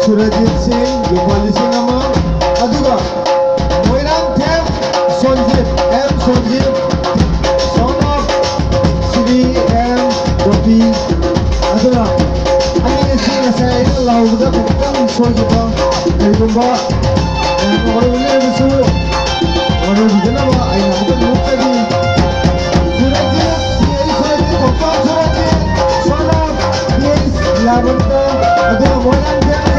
Surajit Singh, Gopal Singh Amma, aduga Moiran Them, Sonjit M. Sonjit, son of Sri M. Gopi, aduga Ani Singh Asai Lauda Kukang Sojiba, Kayumba, and Orwell Visu, Orwell I am the Mukadi, Surajit, Gopal Surajit, son of Yes, Lavanta, aduga Moiran Them.